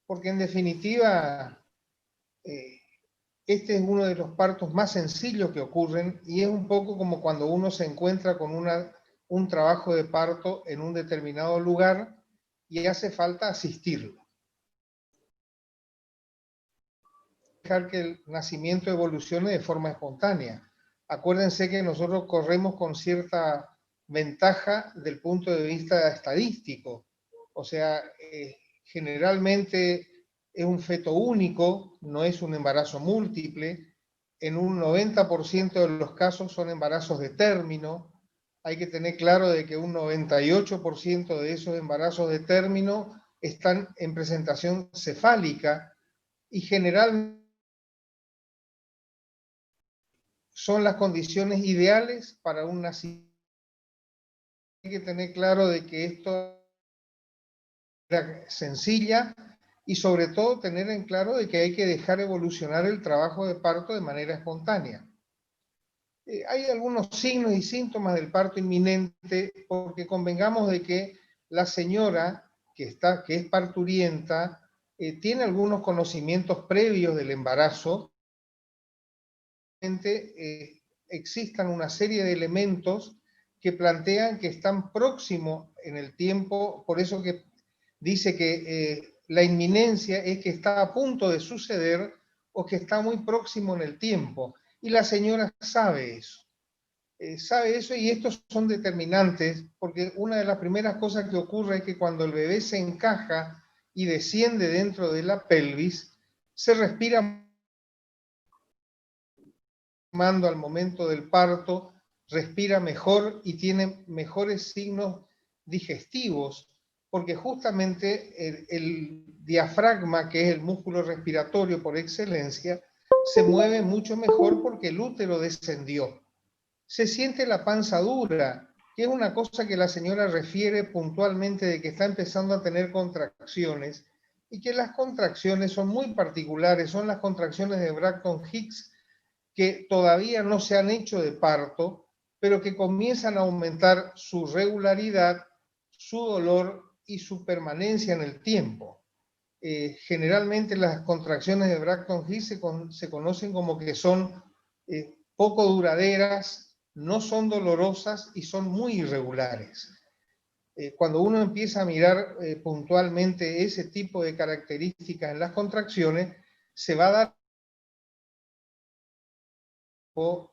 porque en definitiva este es uno de los partos más sencillos que ocurren y es un poco como cuando uno se encuentra con un trabajo de parto en un determinado lugar y hace falta asistirlo. Dejar que el nacimiento evolucione de forma espontánea. Acuérdense que nosotros corremos con cierta ventaja del punto de vista estadístico. O sea, generalmente es un feto único, no es un embarazo múltiple. En un 90% de los casos son embarazos de término. Hay que tener claro de que un 98% de esos embarazos de término están en presentación cefálica y generalmente son las condiciones ideales para un nacimiento. Hay que tener claro de que esto es sencilla y sobre todo tener en claro de que hay que dejar evolucionar el trabajo de parto de manera espontánea. Hay algunos signos y síntomas del parto inminente porque convengamos de que la señora que es parturienta tiene algunos conocimientos previos del embarazo. Existan una serie de elementos que plantean que están próximos en el tiempo, por eso que dice que la inminencia es que está a punto de suceder o que está muy próximo en el tiempo. Y la señora sabe eso. Sabe eso y estos son determinantes porque una de las primeras cosas que ocurre es que cuando el bebé se encaja y desciende dentro de la pelvis, se respira al momento del parto, respira mejor y tiene mejores signos digestivos, porque justamente el diafragma, que es el músculo respiratorio por excelencia, se mueve mucho mejor porque el útero descendió. Se siente la panza dura, que es una cosa que la señora refiere puntualmente de que está empezando a tener contracciones y que las contracciones son muy particulares, son las contracciones de Braxton Hicks que todavía no se han hecho de parto, pero que comienzan a aumentar su regularidad, su dolor y su permanencia en el tiempo. Generalmente las contracciones de Braxton Hicks se conocen como que son poco duraderas, no son dolorosas y son muy irregulares. Cuando uno empieza a mirar puntualmente ese tipo de características en las contracciones, se va a dar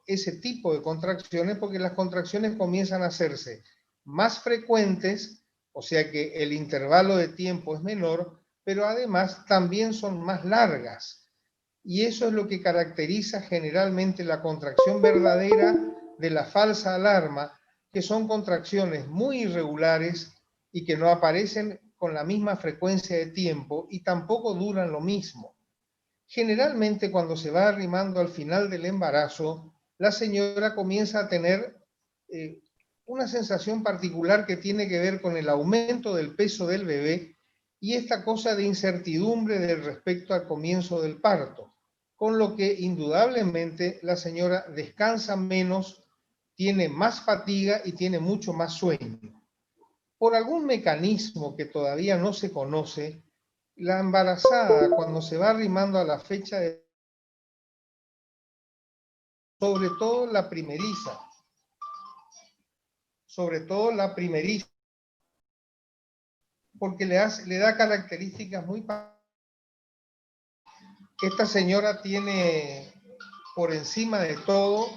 ese tipo de contracciones porque las contracciones comienzan a hacerse más frecuentes, o sea que el intervalo de tiempo es menor, pero además también son más largas. Y eso es lo que caracteriza generalmente la contracción verdadera de la falsa alarma, que son contracciones muy irregulares y que no aparecen con la misma frecuencia de tiempo y tampoco duran lo mismo. Generalmente cuando se va arrimando al final del embarazo, la señora comienza a tener una sensación particular que tiene que ver con el aumento del peso del bebé y esta cosa de incertidumbre respecto al comienzo del parto, con lo que indudablemente la señora descansa menos, tiene más fatiga y tiene mucho más sueño. Por algún mecanismo que todavía no se conoce, la embarazada, cuando se va arrimando a la fecha de... sobre todo la primeriza, porque le da características muy... Esta señora tiene, por encima de todo,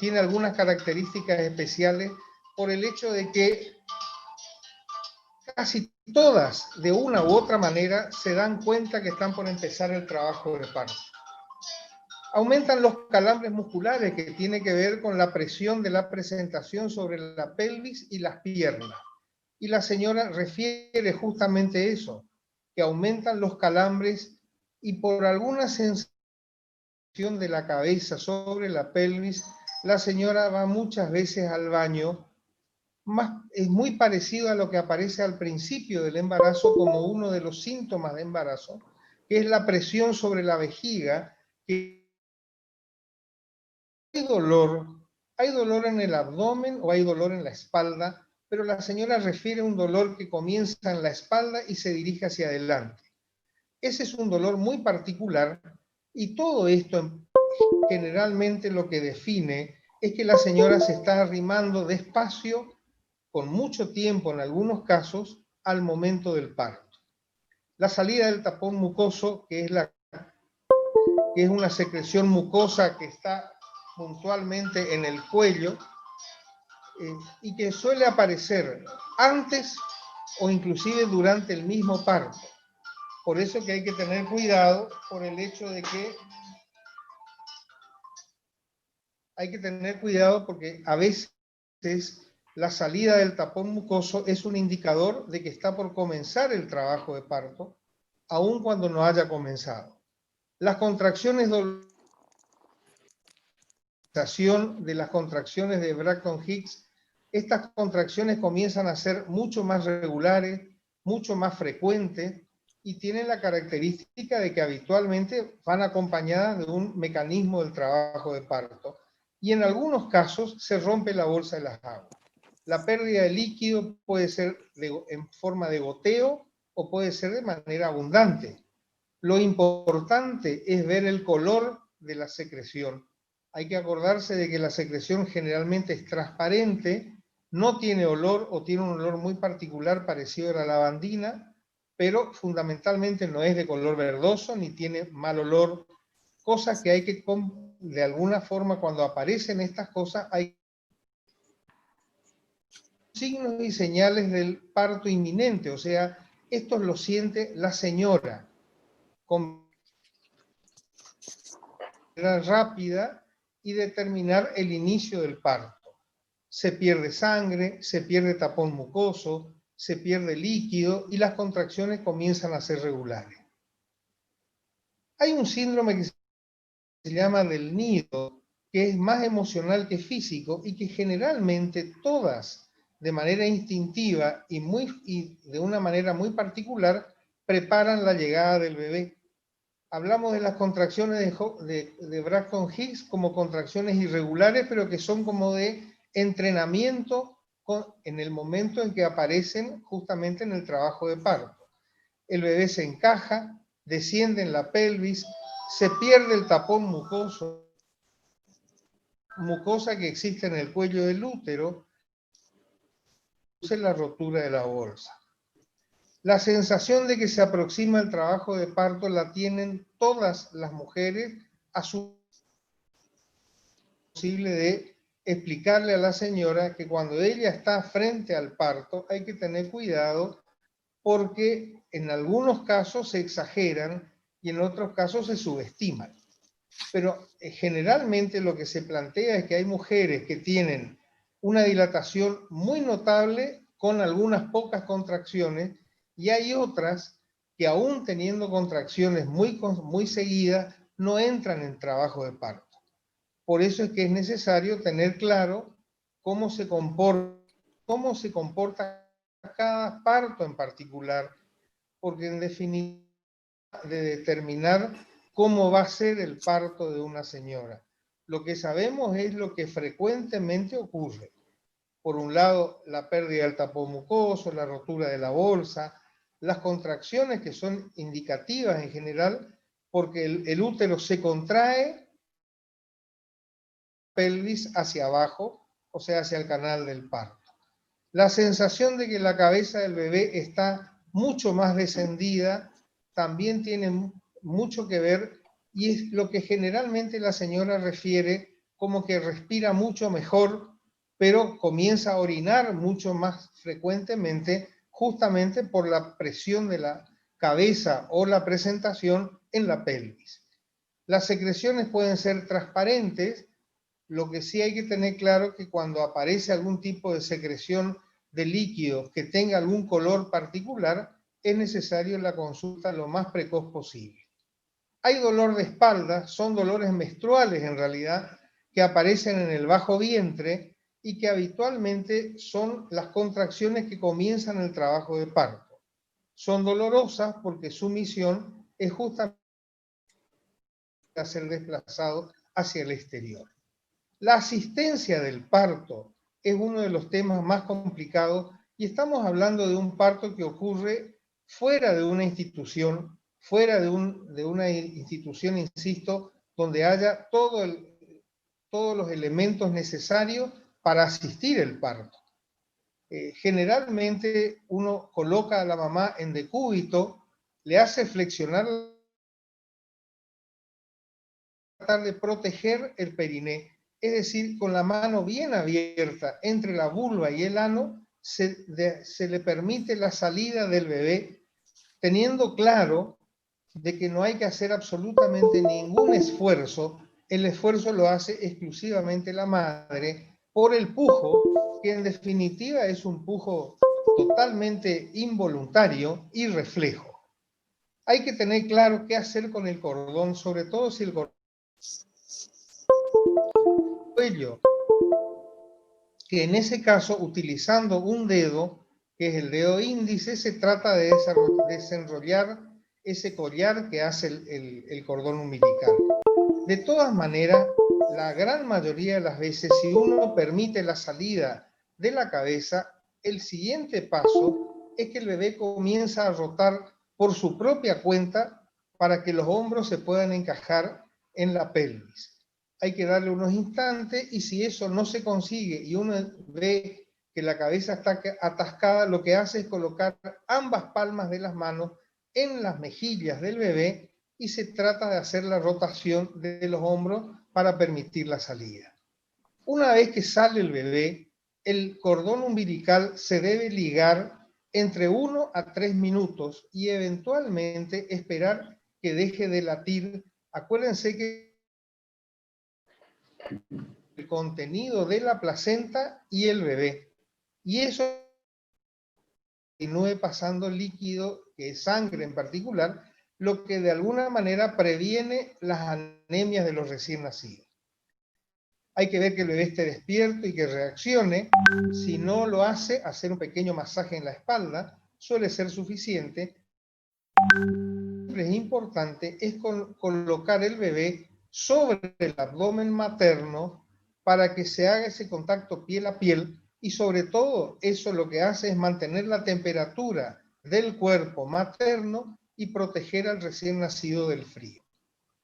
tiene algunas características especiales por el hecho de que casi todas, de una u otra manera, se dan cuenta que están por empezar el trabajo de parto. Aumentan los calambres musculares, que tiene que ver con la presión de la presentación sobre la pelvis y las piernas. Y la señora refiere justamente eso, que aumentan los calambres y por alguna sensación de la cabeza sobre la pelvis, la señora va muchas veces al baño. Es muy parecido a lo que aparece al principio del embarazo como uno de los síntomas de embarazo, que es la presión sobre la vejiga, que hay dolor en el abdomen o hay dolor en la espalda, pero la señora refiere a un dolor que comienza en la espalda y se dirige hacia adelante. Ese es un dolor muy particular y todo esto generalmente lo que define es que la señora se está arrimando despacio, con mucho tiempo en algunos casos, al momento del parto. La salida del tapón mucoso, que es una secreción mucosa que está puntualmente en el cuello y que suele aparecer antes o inclusive durante el mismo parto. Por eso que hay que tener cuidado por el hecho de que hay que tener cuidado porque a veces la salida del tapón mucoso es un indicador de que está por comenzar el trabajo de parto, aun cuando no haya comenzado. Las contracciones de las contracciones de Braxton Hicks, estas contracciones comienzan a ser mucho más regulares, mucho más frecuentes y tienen la característica de que habitualmente van acompañadas de un mecanismo del trabajo de parto y en algunos casos se rompe la bolsa de las aguas. La pérdida de líquido puede ser en forma de goteo o puede ser de manera abundante. Lo importante es ver el color de la secreción. Hay que acordarse de que la secreción generalmente es transparente, no tiene olor o tiene un olor muy particular parecido a la lavandina, pero fundamentalmente no es de color verdoso ni tiene mal olor, cosas que hay que, de alguna forma, cuando aparecen estas cosas, hay signos y señales del parto inminente, o sea, estos lo siente la señora con manera rápida y determinar el inicio del parto. Se pierde sangre, se pierde tapón mucoso, se pierde líquido y las contracciones comienzan a ser regulares. Hay un síndrome que se llama del nido, que es más emocional que físico y que generalmente todas, de manera instintiva y de una manera muy particular, preparan la llegada del bebé. Hablamos de las contracciones de Braxton Hicks como contracciones irregulares, pero que son como de entrenamiento en el momento en que aparecen justamente en el trabajo de parto. El bebé se encaja, desciende en la pelvis, se pierde el tapón mucosa que existe en el cuello del útero, produce la rotura de la bolsa. La sensación de que se aproxima el trabajo de parto la tienen todas las mujeres a su posible de explicarle a la señora que cuando ella está frente al parto hay que tener cuidado porque en algunos casos se exageran y en otros casos se subestiman. Pero generalmente lo que se plantea es que hay mujeres que tienen una dilatación muy notable con algunas pocas contracciones y hay otras que aún teniendo contracciones muy seguidas no entran en trabajo de parto. Por eso es que es necesario tener claro cómo se comporta cada parto en particular, porque en definitiva de determinar cómo va a ser el parto de una señora. Lo que sabemos es lo que frecuentemente ocurre. Por un lado, la pérdida del tapón mucoso, la rotura de la bolsa, las contracciones que son indicativas en general, porque el útero se contrae, pelvis hacia abajo, o sea, hacia el canal del parto. La sensación de que la cabeza del bebé está mucho más descendida también tiene mucho que ver y es lo que generalmente la señora refiere como que respira mucho mejor, pero comienza a orinar mucho más frecuentemente justamente por la presión de la cabeza o la presentación en la pelvis. Las secreciones pueden ser transparentes. Lo que sí hay que tener claro es que cuando aparece algún tipo de secreción de líquidos que tenga algún color particular, es necesario la consulta lo más precoz posible. Hay dolor de espalda, son dolores menstruales en realidad, que aparecen en el bajo vientre y que habitualmente son las contracciones que comienzan el trabajo de parto. Son dolorosas porque su misión es justamente ser desplazado hacia el exterior. La asistencia del parto es uno de los temas más complicados y estamos hablando de un parto que ocurre fuera de una institución, fuera de una institución, insisto, donde haya todos los elementos necesarios para asistir el parto. Generalmente uno coloca a la mamá en decúbito, le hace flexionar, tratar de proteger el periné, es decir, con la mano bien abierta entre la vulva y el ano, se le permite la salida del bebé, teniendo claro de que no hay que hacer absolutamente ningún esfuerzo. El esfuerzo lo hace exclusivamente la madre por el pujo, que en definitiva es un pujo totalmente involuntario y reflejo. Hay que tener claro qué hacer con el cordón, sobre todo si el cuello, que en ese caso, utilizando un dedo, que es el dedo índice, se trata de desenrollar ese collar que hace el cordón umbilical. De todas maneras, la gran mayoría de las veces, si uno permite la salida de la cabeza, el siguiente paso es que el bebé comienza a rotar por su propia cuenta para que los hombros se puedan encajar en la pelvis. Hay que darle unos instantes y si eso no se consigue y uno ve que la cabeza está atascada, lo que hace es colocar ambas palmas de las manos en las mejillas del bebé y se trata de hacer la rotación de los hombros para permitir la salida. Una vez que sale el bebé, el cordón umbilical se debe ligar entre 1 a 3 minutos y eventualmente esperar que deje de latir. Acuérdense que el contenido de la placenta y el bebé. Y eso continúe pasando líquido, que es sangre en particular, lo que de alguna manera previene las anemias de los recién nacidos. Hay que ver que el bebé esté despierto y que reaccione. Si no lo hace, hacer un pequeño masaje en la espalda suele ser suficiente. Lo que es importante es colocar el bebé sobre el abdomen materno para que se haga ese contacto piel a piel y sobre todo eso lo que hace es mantener la temperatura del cuerpo materno y proteger al recién nacido del frío.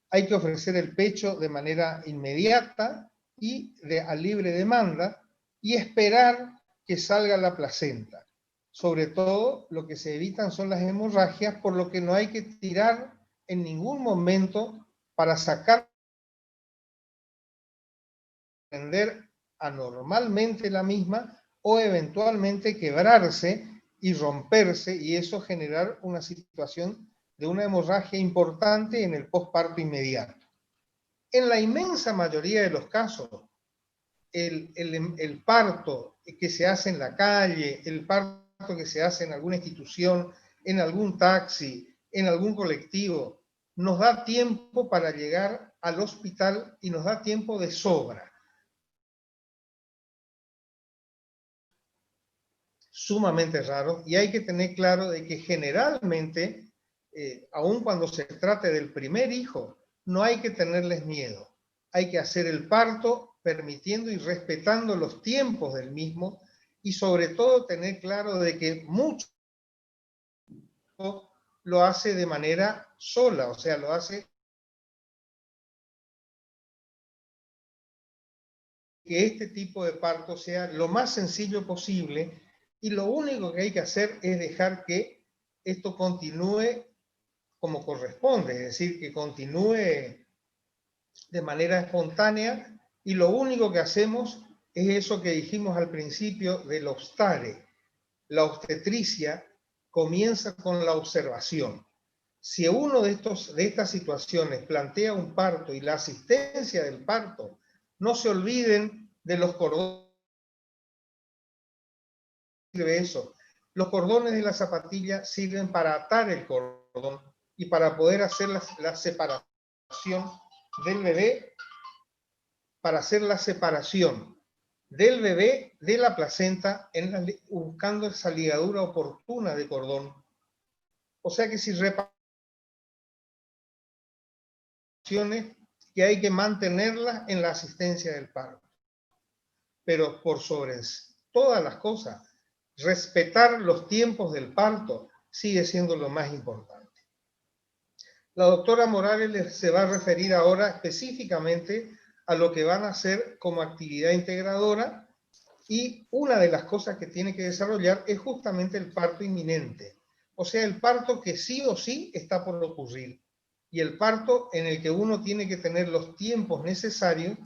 Hay que ofrecer el pecho de manera inmediata y a libre demanda y esperar que salga la placenta. Sobre todo, lo que se evitan son las hemorragias, por lo que no hay que tirar en ningún momento para sacar, prender anormalmente la misma o eventualmente quebrarse y romperse y eso generar una situación de una hemorragia importante en el posparto inmediato. En la inmensa mayoría de los casos, el parto que se hace en la calle, el parto que se hace en alguna institución, en algún taxi, en algún colectivo, nos da tiempo para llegar al hospital y nos da tiempo de sobra. Sumamente raro, y hay que tener claro de que generalmente, aun cuando se trate del primer hijo, no hay que tenerles miedo. Hay que hacer el parto permitiendo y respetando los tiempos del mismo y sobre todo tener claro de que mucho lo hace de manera sola, o sea, lo hace que este tipo de parto sea lo más sencillo posible y lo único que hay que hacer es dejar que esto continúe como corresponde, es decir, que continúe de manera espontánea y lo único que hacemos es eso que dijimos al principio del obstare. La obstetricia comienza con la observación. Si uno de estas situaciones plantea un parto y la asistencia del parto, no se olviden de los cordones. Eso. Los cordones de la zapatilla sirven para atar el cordón y para poder hacer la separación del bebé, para hacer la separación del bebé de la placenta buscando esa ligadura oportuna de cordón. O sea que si reparaciones que hay que mantenerlas en la asistencia del parto. Pero por sobre todas las cosas, respetar los tiempos del parto sigue siendo lo más importante. La doctora Morales se va a referir ahora específicamente a lo que van a hacer como actividad integradora, y una de las cosas que tiene que desarrollar es justamente el parto inminente. O sea, el parto que sí o sí está por ocurrir. Y el parto en el que uno tiene que tener los tiempos necesarios,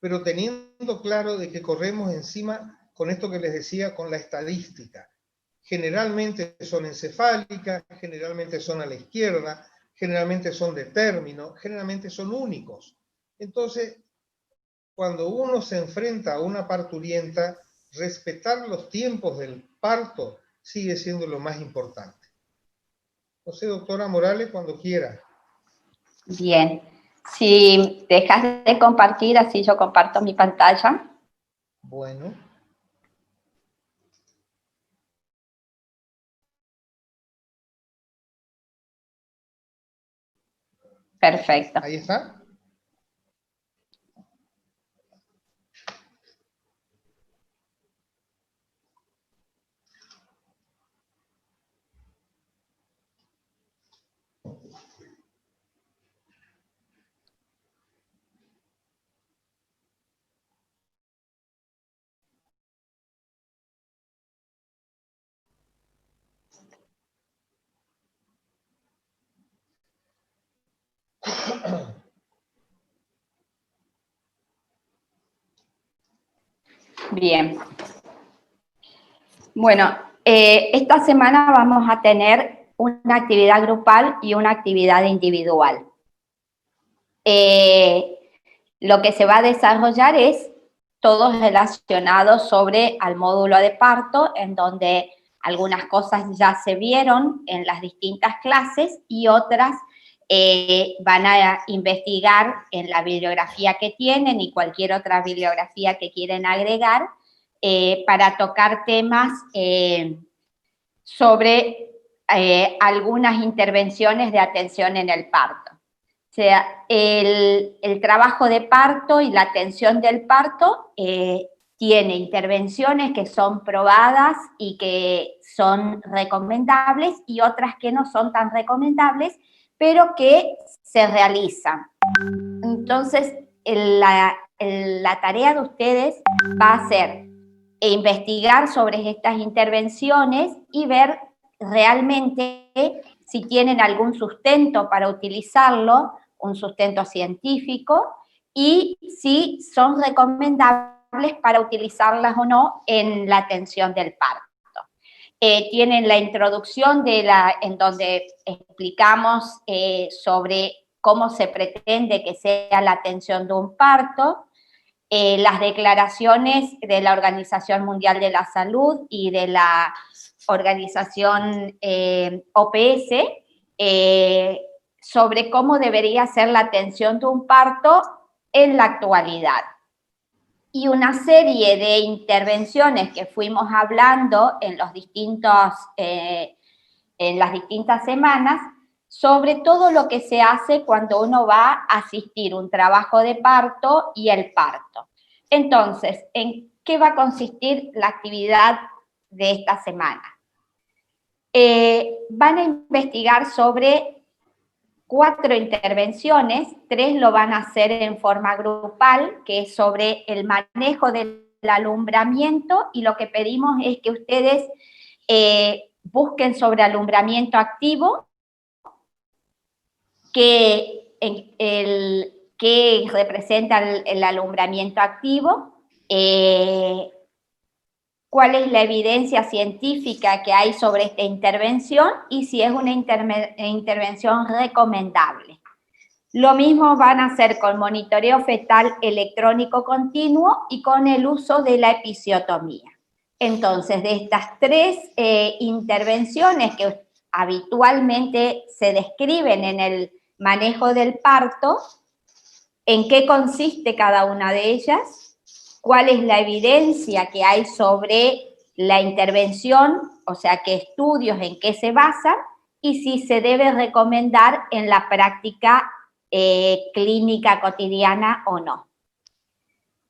pero teniendo claro de que corremos encima con esto que les decía, con la estadística. Generalmente son encefálicas, generalmente son a la izquierda, generalmente son de término, generalmente son únicos. Entonces, cuando uno se enfrenta a una parturienta, respetar los tiempos del parto sigue siendo lo más importante. No sé, doctora Morales, cuando quiera. Bien. Si dejas de compartir, así yo comparto mi pantalla. Bueno. Perfecto. Ahí está. Bien. Bueno, esta semana vamos a tener una actividad grupal y una actividad individual. Lo que se va a desarrollar es todo relacionado sobre al módulo de parto, en donde algunas cosas ya se vieron en las distintas clases y otras van a investigar en la bibliografía que tienen y cualquier otra bibliografía que quieren agregar para tocar temas sobre algunas intervenciones de atención en el parto. O sea, el trabajo de parto y la atención del parto tiene intervenciones que son probadas y que son recomendables y otras que no son tan recomendables, pero que se realizan. Entonces, la tarea de ustedes va a ser investigar sobre estas intervenciones y ver realmente si tienen algún sustento para utilizarlo, un sustento científico, y si son recomendables para utilizarlas o no en la atención del parto. Tienen la introducción en donde explicamos sobre cómo se pretende que sea la atención de un parto, las declaraciones de la Organización Mundial de la Salud y de la organización OPS sobre cómo debería ser la atención de un parto en la actualidad. Y una serie de intervenciones que fuimos hablando en las distintas semanas sobre todo lo que se hace cuando uno va a asistir a un trabajo de parto y el parto. Entonces, ¿en qué va a consistir la actividad de esta semana? Van a investigar sobre 4 intervenciones, 3 lo van a hacer en forma grupal, que es sobre el manejo del alumbramiento, y lo que pedimos es que ustedes busquen sobre alumbramiento activo, que representa el alumbramiento activo, cuál es la evidencia científica que hay sobre esta intervención y si es una intervención recomendable. Lo mismo van a hacer con monitoreo fetal electrónico continuo y con el uso de la episiotomía. Entonces, de estas 3 intervenciones que habitualmente se describen en el manejo del parto, ¿en qué consiste cada una de ellas? ¿Cuál es la evidencia que hay sobre la intervención? O sea, ¿qué estudios, en qué se basan? Y si se debe recomendar en la práctica clínica cotidiana o no.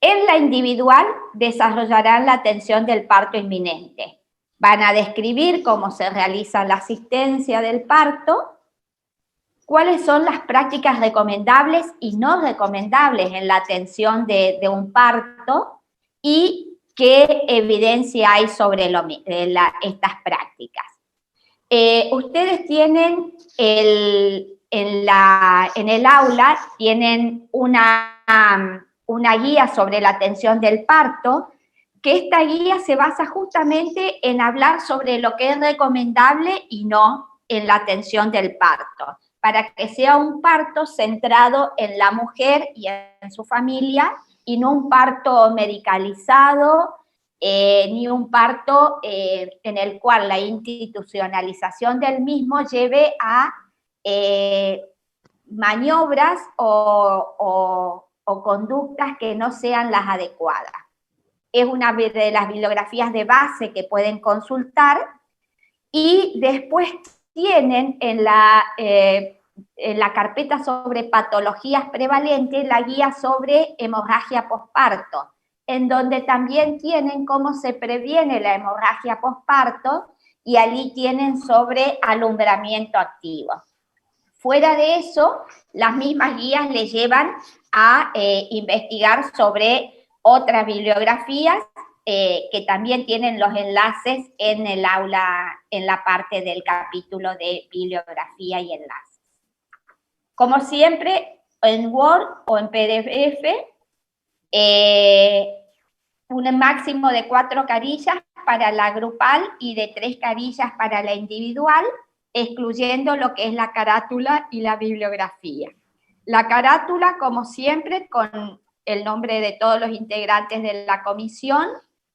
En la individual desarrollarán la atención del parto inminente. Van a describir cómo se realiza la asistencia del parto, cuáles son las prácticas recomendables y no recomendables en la atención de un parto y qué evidencia hay sobre estas prácticas. Ustedes tienen en el aula tienen una guía sobre la atención del parto, que esta guía se basa justamente en hablar sobre lo que es recomendable y no en la atención del parto, para que sea un parto centrado en la mujer y en su familia, y no un parto medicalizado, ni un parto en el cual la institucionalización del mismo lleve a maniobras o conductas que no sean las adecuadas. Es una de las bibliografías de base que pueden consultar, y después tienen en la carpeta sobre patologías prevalentes la guía sobre hemorragia posparto, en donde también tienen cómo se previene la hemorragia posparto, y allí tienen sobre alumbramiento activo. Fuera de eso, las mismas guías les llevan a investigar sobre otras bibliografías que también tienen los enlaces en el aula, en la parte del capítulo de bibliografía y enlaces. Como siempre, en Word o en PDF, un máximo de 4 carillas para la grupal y de 3 carillas para la individual, excluyendo lo que es la carátula y la bibliografía. La carátula, como siempre, con el nombre de todos los integrantes de la comisión,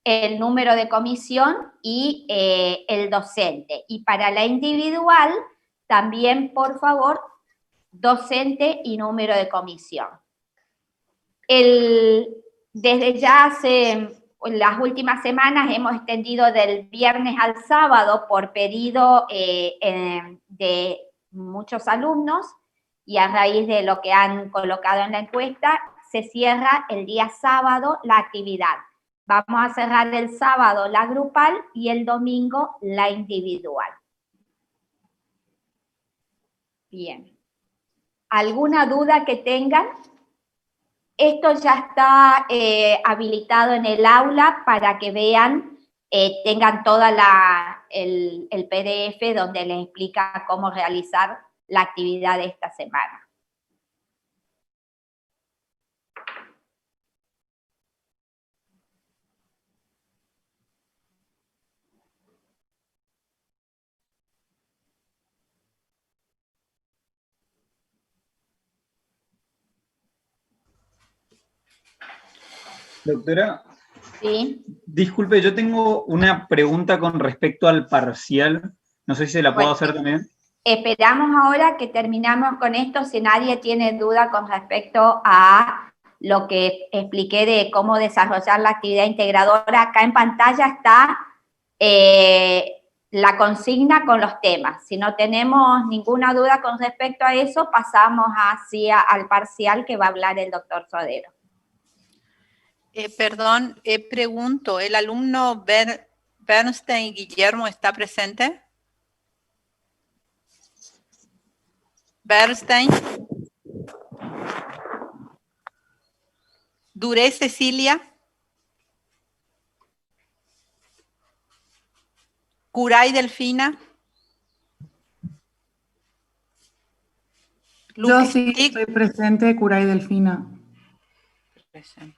el número de comisión y el docente. Y para la individual, también, por favor, docente y número de comisión. Desde ya hace las últimas semanas hemos extendido del viernes al sábado por pedido de muchos alumnos, y a raíz de lo que han colocado en la encuesta, se cierra el día sábado la actividad. Vamos a cerrar el sábado la grupal y el domingo la individual. Bien. ¿Alguna duda que tengan? Esto ya está habilitado en el aula para que vean, tengan toda el PDF donde les explica cómo realizar la actividad de esta semana. Doctora, ¿Sí? disculpe, yo tengo una pregunta con respecto al parcial. No sé si se la puedo hacer también. Esperamos ahora que terminamos con esto, si nadie tiene duda con respecto a lo que expliqué de cómo desarrollar la actividad integradora. Acá en pantalla está la consigna con los temas. Si no tenemos ninguna duda con respecto a eso, pasamos al parcial que va a hablar el doctor Sodero. Perdón, pregunto, ¿el alumno Bernstein Guillermo está presente? Bernstein. Duré Cecilia. Curay Delfina. Yo sí estoy presente, Curay Delfina. Presente.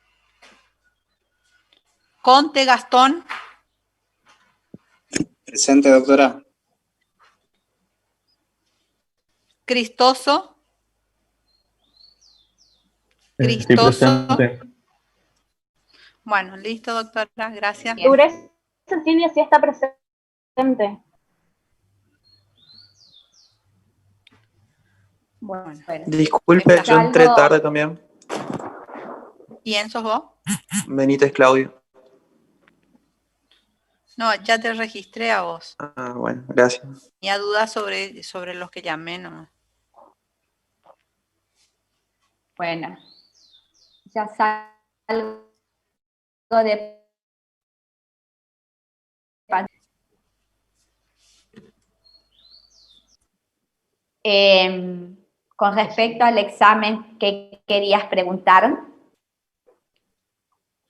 Conte Gastón. Presente, doctora. Cristoso. Cristoso. Bueno, listo, doctora, gracias. Duré Cecilia sí está presente. Bueno. Disculpe, yo entré tarde también. ¿Quién sos vos? Benítez Claudio. No, ya te registré a vos. Ah, bueno, gracias. Tenía dudas sobre los que llamé nomás. Bueno, ya salgo de Con respecto al examen, ¿qué querías preguntar?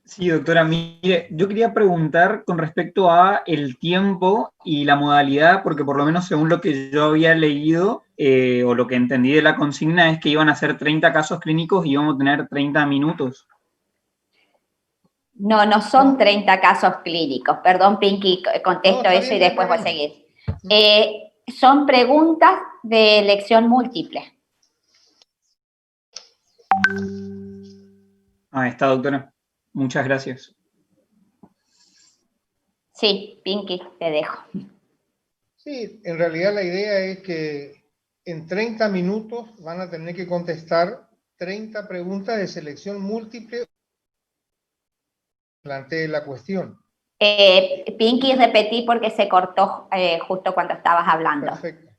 Sí, doctora, mire, yo quería preguntar con respecto a el tiempo y la modalidad, porque por lo menos según lo que yo había leído, o lo que entendí de la consigna, es que iban a ser 30 casos clínicos y íbamos a tener 30 minutos. No, no son 30 casos clínicos. Perdón, Pinky, contesto No, está eso bien, y no hay después voy a problema. seguir. Son preguntas de elección múltiple. Ah, está, doctora. Muchas gracias. Sí, Pinky, te dejo. Sí, en realidad la idea es que en 30 minutos van a tener que contestar 30 preguntas de selección múltiple. Plantee la cuestión. Pinky, repetí porque se cortó justo cuando estabas hablando. Perfecto.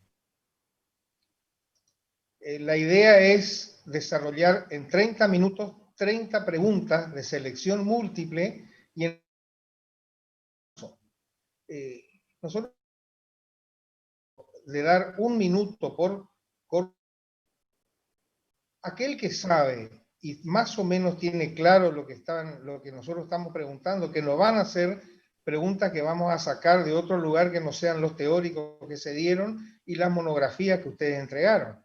La idea es desarrollar en 30 minutos 30 preguntas de selección múltiple y nosotros de dar 1 minuto por aquel que sabe y más o menos tiene claro lo que nosotros estamos preguntando, que nos van a hacer preguntas que vamos a sacar de otro lugar que no sean los teóricos que se dieron y las monografías que ustedes entregaron.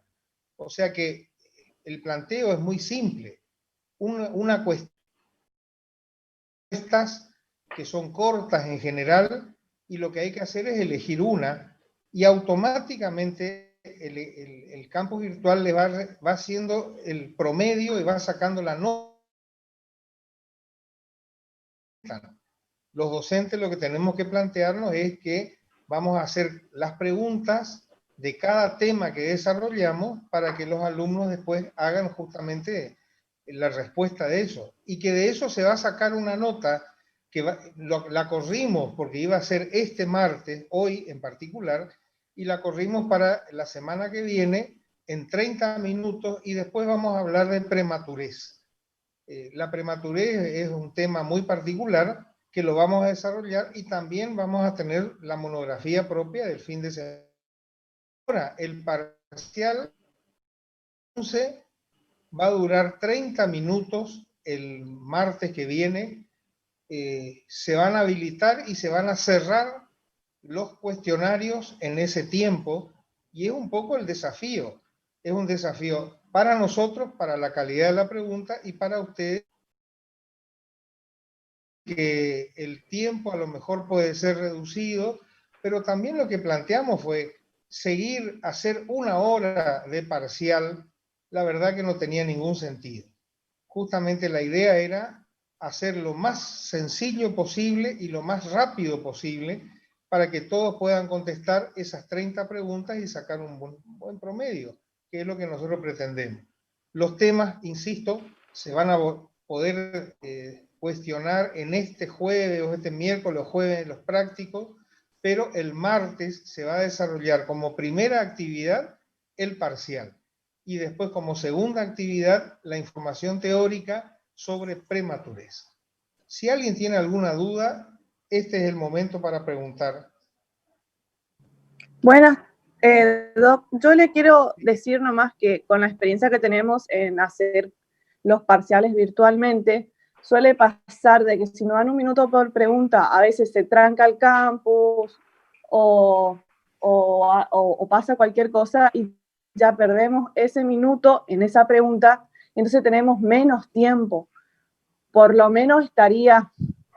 O sea que el planteo es muy simple. Una cuestión que son cortas en general y lo que hay que hacer es elegir una y automáticamente el campus virtual le va haciendo el promedio y va sacando la nota. Los docentes lo que tenemos que plantearnos es que vamos a hacer las preguntas de cada tema que desarrollamos para que los alumnos después hagan justamente la respuesta de eso. Y que de eso se va a sacar una nota que la corrimos porque iba a ser este martes, hoy en particular, y la corrimos para la semana que viene en 30 minutos y después vamos a hablar de prematurez. La prematurez es un tema muy particular que lo vamos a desarrollar y también vamos a tener la monografía propia del fin de semana. Ahora, el parcial 11 va a durar 30 minutos el martes que viene. Se van a habilitar y se van a cerrar los cuestionarios en ese tiempo y es un poco el desafío. Es un desafío para nosotros, para la calidad de la pregunta y para ustedes, que el tiempo a lo mejor puede ser reducido, pero también lo que planteamos fue hacer 1 hora de parcial, la verdad que no tenía ningún sentido. Justamente la idea era hacer lo más sencillo posible y lo más rápido posible para que todos puedan contestar esas 30 preguntas y sacar un buen promedio, que es lo que nosotros pretendemos. Los temas, insisto, se van a poder cuestionar en este jueves o este miércoles o jueves los prácticos, pero el martes se va a desarrollar como primera actividad el parcial y después como segunda actividad la información teórica sobre prematurez. Si alguien tiene alguna duda, este es el momento para preguntar. Buenas, Doc. Yo le quiero decir nomás que con la experiencia que tenemos en hacer los parciales virtualmente, suele pasar de que si no dan 1 minuto por pregunta, a veces se tranca el campus o pasa cualquier cosa y ya perdemos ese minuto en esa pregunta, entonces tenemos menos tiempo. Por lo menos estaría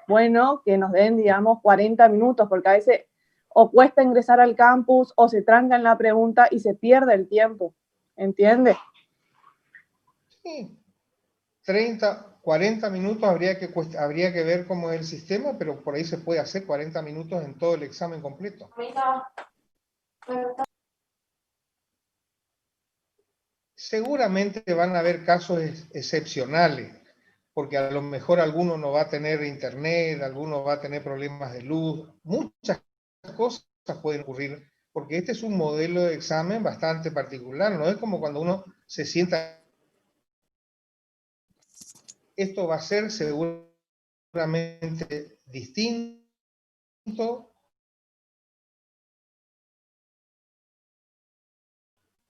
bueno que nos den, digamos, 40 minutos, porque a veces o cuesta ingresar al campus o se tranca en la pregunta y se pierde el tiempo, ¿entiende? Sí, 30, 40 minutos habría que ver cómo es el sistema, pero por ahí se puede hacer 40 minutos en todo el examen completo. Seguramente van a haber casos excepcionales, porque a lo mejor alguno no va a tener internet, alguno va a tener problemas de luz, muchas cosas pueden ocurrir, porque este es un modelo de examen bastante particular, no es como cuando uno se sienta. Esto va a ser seguramente distinto.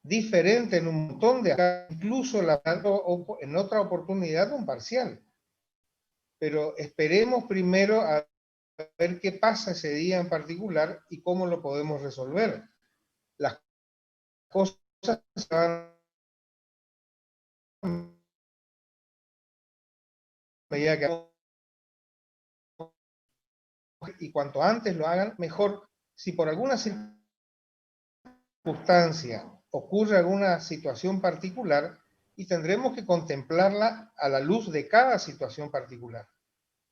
diferente en un montón de acá, incluso en otra oportunidad un parcial. Pero esperemos primero a ver qué pasa ese día en particular y cómo lo podemos resolver. Las cosas se van a medida que y cuanto antes lo hagan, mejor. Si por alguna circunstancia ocurre alguna situación particular, y tendremos que contemplarla a la luz de cada situación particular.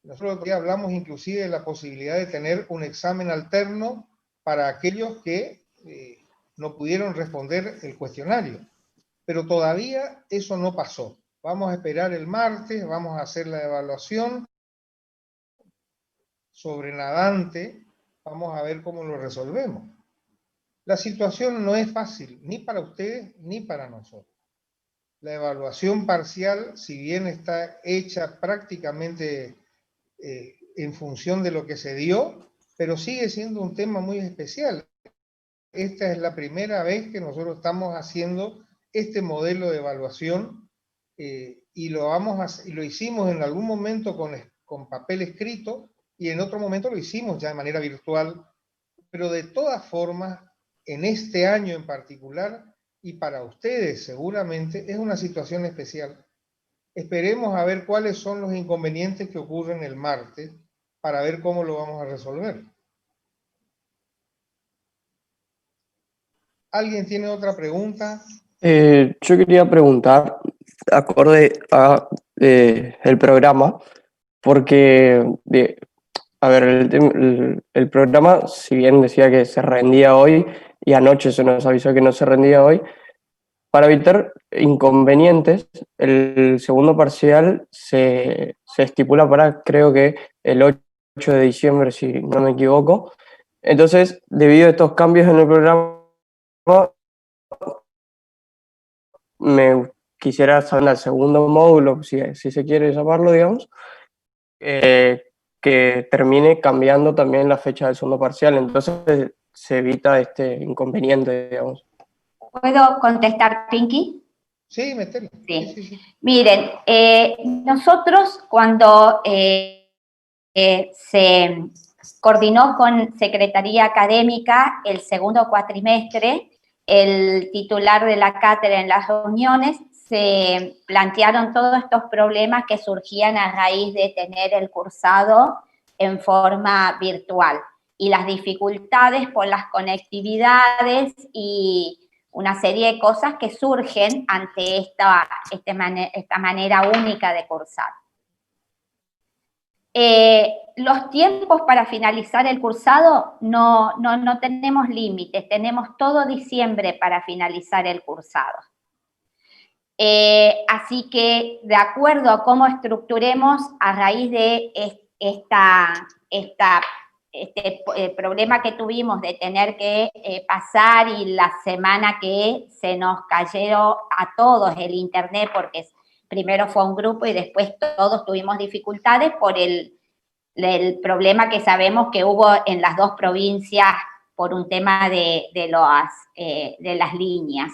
Nosotros ya hablamos inclusive de la posibilidad de tener un examen alterno para aquellos que no pudieron responder el cuestionario. Pero todavía eso no pasó. Vamos a esperar el martes, vamos a hacer la evaluación sobrenadante, vamos a ver cómo lo resolvemos. La situación no es fácil, ni para ustedes ni para nosotros. La evaluación parcial, si bien está hecha prácticamente en función de lo que se dio, pero sigue siendo un tema muy especial. Esta es la primera vez que nosotros estamos haciendo este modelo de evaluación y lo hicimos en algún momento con papel escrito y en otro momento lo hicimos ya de manera virtual, pero de todas formas, en este año en particular, y para ustedes seguramente, es una situación especial. Esperemos a ver cuáles son los inconvenientes que ocurren el martes para ver cómo lo vamos a resolver. ¿Alguien tiene otra pregunta? Yo quería preguntar, acorde a el programa, porque, a ver, el programa, si bien decía que se rendía hoy, y anoche se nos avisó que no se rendía hoy, para evitar inconvenientes, el segundo parcial se estipula para, creo que, el 8 de diciembre, si no me equivoco. Entonces, debido a estos cambios en el programa, me quisiera saber el segundo módulo, si se quiere llamarlo, digamos, que termine cambiando también la fecha del segundo parcial. Entonces, se evita este inconveniente, digamos. ¿Puedo contestar, Pinky? Sí, metele. Sí. Sí. Miren, nosotros cuando se coordinó con Secretaría Académica el segundo cuatrimestre, el titular de la cátedra en las reuniones, se plantearon todos estos problemas que surgían a raíz de tener el cursado en forma virtual y las dificultades por las conectividades y una serie de cosas que surgen ante esta manera única de cursar. Los tiempos para finalizar el cursado no tenemos límites, tenemos todo diciembre para finalizar el cursado. Así que, de acuerdo a cómo estructuremos a raíz de este problema que tuvimos de tener que pasar y la semana que se nos cayó a todos el internet, porque primero fue un grupo y después todos tuvimos dificultades por el problema que sabemos que hubo en las dos provincias por un tema de las líneas.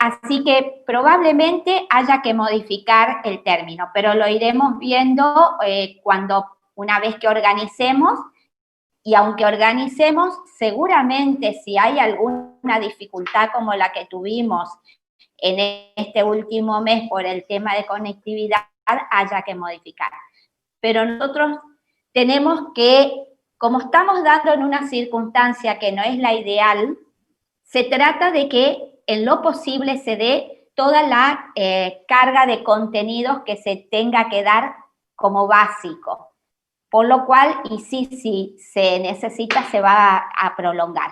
Así que probablemente haya que modificar el término, pero lo iremos viendo una vez que organicemos, y aunque organicemos, seguramente si hay alguna dificultad como la que tuvimos en este último mes por el tema de conectividad, haya que modificar. Pero nosotros tenemos que, como estamos dando en una circunstancia que no es la ideal, se trata de que en lo posible se dé toda la carga de contenidos que se tenga que dar como básico. Por lo cual, y sí, si se necesita, se va a prolongar.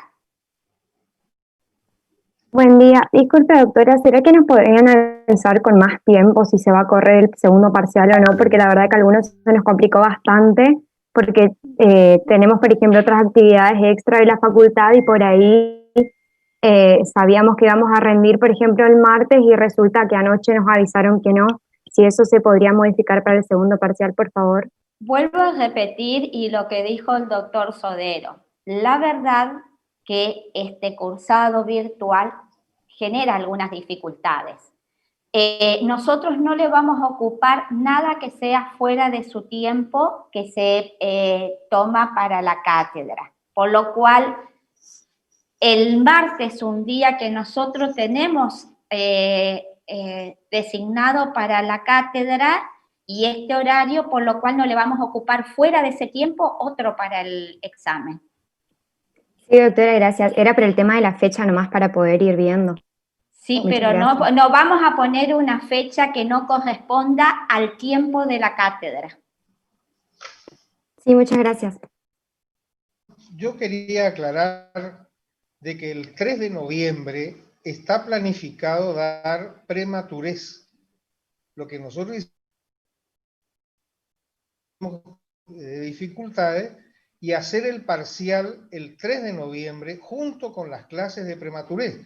Buen día. Disculpe, doctora, ¿será que nos podrían avisar con más tiempo si se va a correr el segundo parcial o no? Porque la verdad que a algunos se nos complicó bastante, porque tenemos, por ejemplo, otras actividades extra de la facultad y por ahí sabíamos que íbamos a rendir, por ejemplo, el martes y resulta que anoche nos avisaron que no. Si eso se podría modificar para el segundo parcial, por favor. Vuelvo a repetir y lo que dijo el doctor Sodero. La verdad que este cursado virtual genera algunas dificultades. Nosotros no le vamos a ocupar nada que sea fuera de su tiempo que se toma para la cátedra, por lo cual el martes, un día que nosotros tenemos designado para la cátedra y este horario, por lo cual no le vamos a ocupar fuera de ese tiempo otro para el examen. Sí, doctora, gracias. Era por el tema de la fecha nomás para poder ir viendo. Sí, Muchas pero gracias. no vamos a poner una fecha que no corresponda al tiempo de la cátedra. Sí, muchas gracias. Yo quería aclarar de que el 3 de noviembre está planificado dar prematurez. Lo que nosotros hicimos de dificultades y hacer el parcial el 3 de noviembre junto con las clases de prematurez.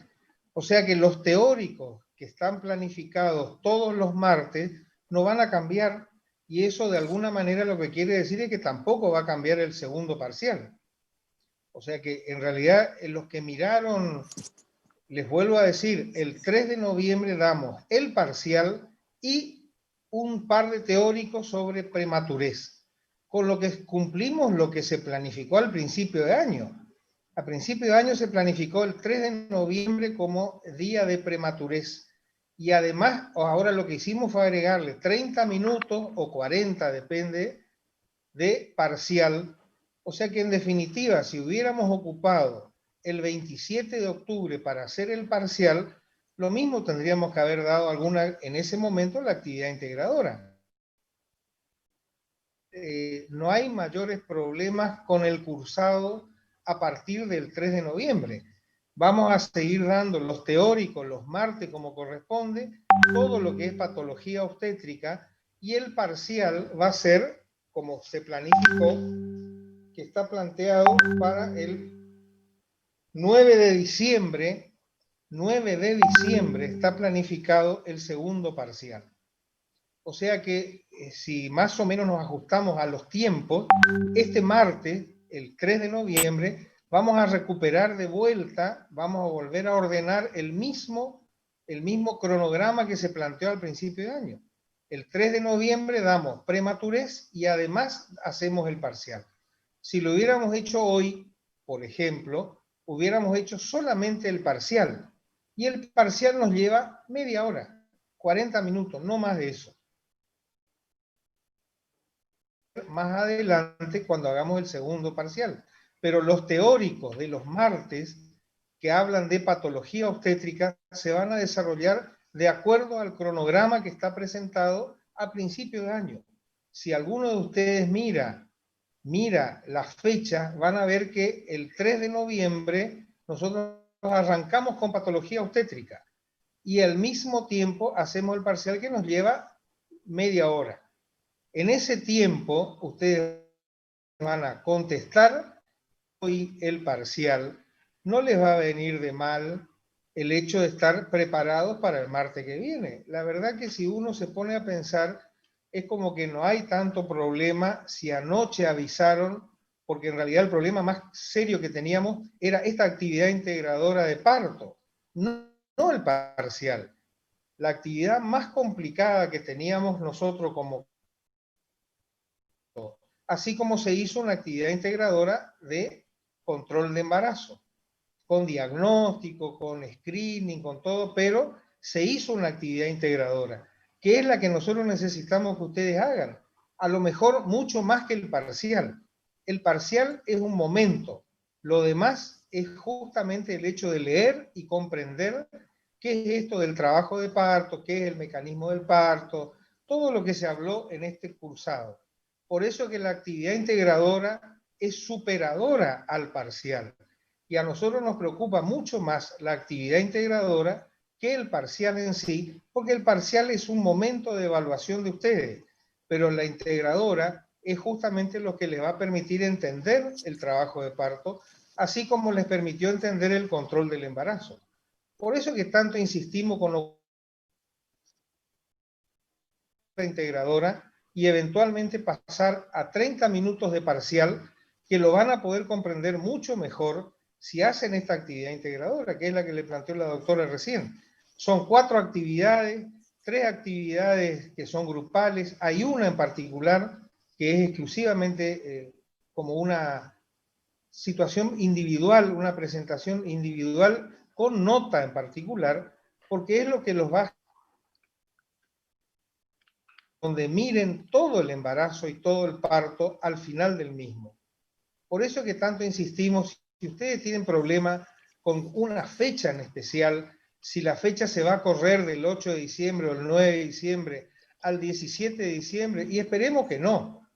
O sea que los teóricos que están planificados todos los martes no van a cambiar, y eso de alguna manera lo que quiere decir es que tampoco va a cambiar el segundo parcial. O sea que en realidad los que miraron, les vuelvo a decir, el 3 de noviembre damos el parcial y un par de teóricos sobre prematurez, con lo que cumplimos lo que se planificó al principio de año. A principio de año se planificó el 3 de noviembre como día de prematurez. Y además, ahora lo que hicimos fue agregarle 30 minutos o 40, depende, de parcial. O sea que en definitiva, si hubiéramos ocupado el 27 de octubre para hacer el parcial, lo mismo tendríamos que haber dado en ese momento la actividad integradora. No hay mayores problemas con el cursado a partir del 3 de noviembre. Vamos a seguir dando los teóricos los martes como corresponde, todo lo que es patología obstétrica, y el parcial va a ser, como se planificó, que está planteado para el 9 de diciembre. 9 de diciembre está planificado el segundo parcial. O sea que si más o menos nos ajustamos a los tiempos, este martes, el 3 de noviembre, vamos a recuperar de vuelta, vamos a volver a ordenar el mismo cronograma que se planteó al principio de año. El 3 de noviembre damos prematurez y además hacemos el parcial. Si lo hubiéramos hecho hoy, por ejemplo, hubiéramos hecho solamente el parcial. Y el parcial nos lleva media hora, 40 minutos, no más de eso. Más adelante cuando hagamos el segundo parcial. Pero los teóricos de los martes que hablan de patología obstétrica se van a desarrollar de acuerdo al cronograma que está presentado a principio de año. Si alguno de ustedes mira las fechas, van a ver que el 3 de noviembre nosotros arrancamos con patología obstétrica y al mismo tiempo hacemos el parcial que nos lleva media hora. En ese tiempo ustedes van a contestar hoy el parcial. No les va a venir de mal el hecho de estar preparados para el martes que viene. La verdad que si uno se pone a pensar, es como que no hay tanto problema si anoche avisaron, porque en realidad el problema más serio que teníamos era esta actividad integradora de parto, no el parcial. La actividad más complicada que teníamos nosotros así como se hizo una actividad integradora de control de embarazo, con diagnóstico, con screening, con todo, pero se hizo una actividad integradora, que es la que nosotros necesitamos que ustedes hagan. A lo mejor mucho más que el parcial. El parcial es un momento, lo demás es justamente el hecho de leer y comprender qué es esto del trabajo de parto, qué es el mecanismo del parto, todo lo que se habló en este cursado. Por eso que la actividad integradora es superadora al parcial. Y a nosotros nos preocupa mucho más la actividad integradora que el parcial en sí, porque el parcial es un momento de evaluación de ustedes, pero la integradora es justamente lo que les va a permitir entender el trabajo de parto, así como les permitió entender el control del embarazo. Por eso que tanto insistimos con la integradora y eventualmente pasar a 30 minutos de parcial, que lo van a poder comprender mucho mejor si hacen esta actividad integradora, que es la que le planteó la doctora recién. Son 4 actividades, 3 actividades que son grupales, hay una en particular que es exclusivamente como una situación individual, una presentación individual con nota en particular, porque es lo que los va donde miren todo el embarazo y todo el parto al final del mismo. Por eso que tanto insistimos, si ustedes tienen problema con una fecha en especial, si la fecha se va a correr del 8 de diciembre o el 9 de diciembre al 17 de diciembre, y esperemos que no,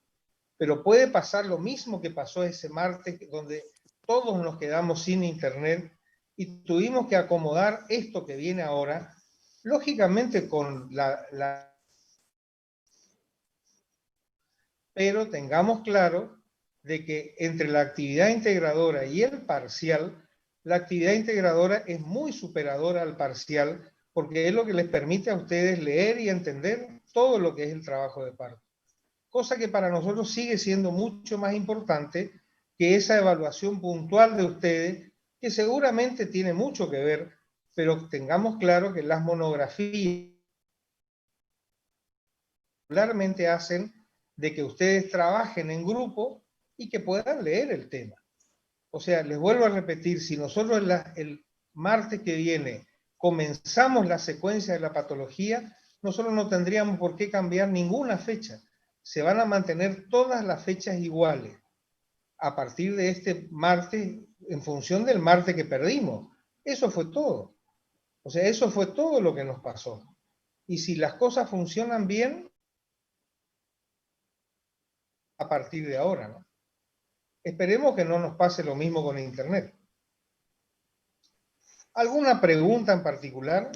pero puede pasar lo mismo que pasó ese martes, donde todos nos quedamos sin internet y tuvimos que acomodar esto que viene ahora, lógicamente con pero tengamos claro de que entre la actividad integradora y el parcial, la actividad integradora es muy superadora al parcial, porque es lo que les permite a ustedes leer y entender todo lo que es el trabajo de parto. Cosa que para nosotros sigue siendo mucho más importante que esa evaluación puntual de ustedes, que seguramente tiene mucho que ver, pero tengamos claro que las monografías regularmente hacen de que ustedes trabajen en grupo y que puedan leer el tema. O sea, les vuelvo a repetir, si nosotros el martes que viene comenzamos la secuencia de la patología, nosotros no tendríamos por qué cambiar ninguna fecha. Se van a mantener todas las fechas iguales a partir de este martes, en función del martes que perdimos. Eso fue todo. O sea, eso fue todo lo que nos pasó. Y si las cosas funcionan bien, a partir de ahora, ¿no? Esperemos que no nos pase lo mismo con Internet. ¿Alguna pregunta en particular?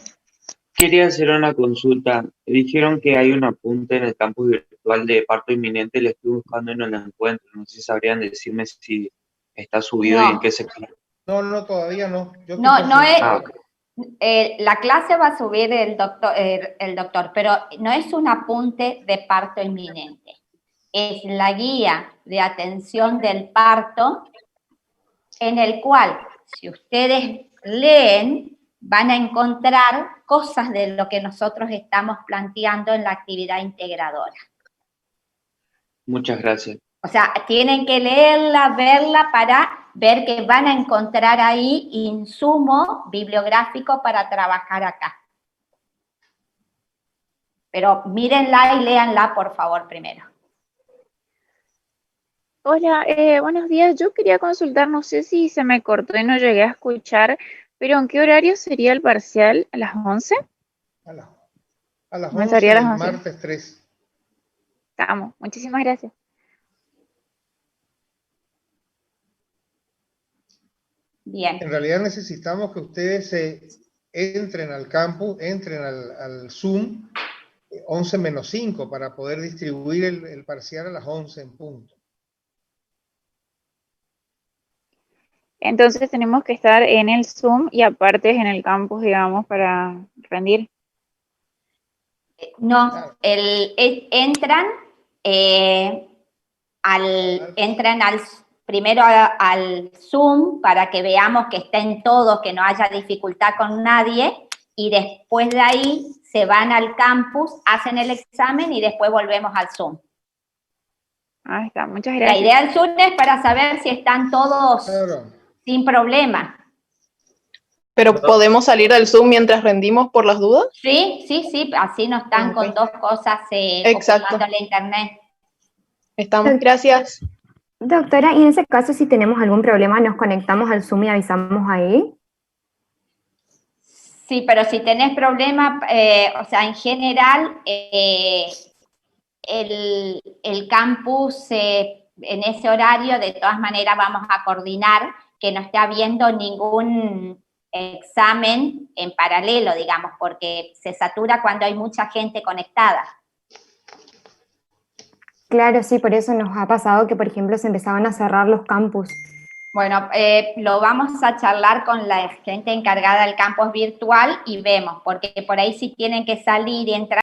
Quería hacer una consulta. Dijeron que hay un apunte en el campus virtual de parto inminente, le estoy buscando y no lo encuentro. No sé si sabrían decirme si está subido y en qué sector. No, todavía no. No es... la clase va a subir el doctor, pero no es un apunte de parto inminente. Es la guía de atención del parto, en el cual, si ustedes leen, van a encontrar cosas de lo que nosotros estamos planteando en la actividad integradora. Muchas gracias. O sea, tienen que leerla, verla, para ver que van a encontrar ahí insumo bibliográfico para trabajar acá. Pero mírenla y léanla, por favor, primero. Hola, buenos días. Yo quería consultar, no sé si se me cortó y no llegué a escuchar, pero ¿en qué horario sería el parcial? ¿A las 11? A las 11 del martes 3. Estamos. Muchísimas gracias. Bien. En realidad necesitamos que ustedes entren al campus, entren al Zoom 11-5 para poder distribuir el parcial a las 11 en punto. Entonces tenemos que estar en el Zoom y aparte en el campus, digamos, para rendir. No, entran primero al Zoom para que veamos que estén todos, que no haya dificultad con nadie, y después de ahí se van al campus, hacen el examen y después volvemos al Zoom. Ah, está, muchas gracias. La idea del Zoom es para saber si están todos sin problema. ¿Pero podemos salir del Zoom mientras rendimos por las dudas? Sí, así no están con dos cosas ocupando la internet. Estamos, gracias. Doctora, y en ese caso, si tenemos algún problema, ¿nos conectamos al Zoom y avisamos ahí? Sí, pero si tenés problema, o sea, en general, el campus en ese horario, de todas maneras vamos a coordinar que no esté habiendo ningún examen en paralelo, digamos, porque se satura cuando hay mucha gente conectada. Claro, sí, por eso nos ha pasado que, por ejemplo, se empezaban a cerrar los campus. Bueno, lo vamos a charlar con la gente encargada del campus virtual y vemos, porque por ahí sí tienen que salir y entrar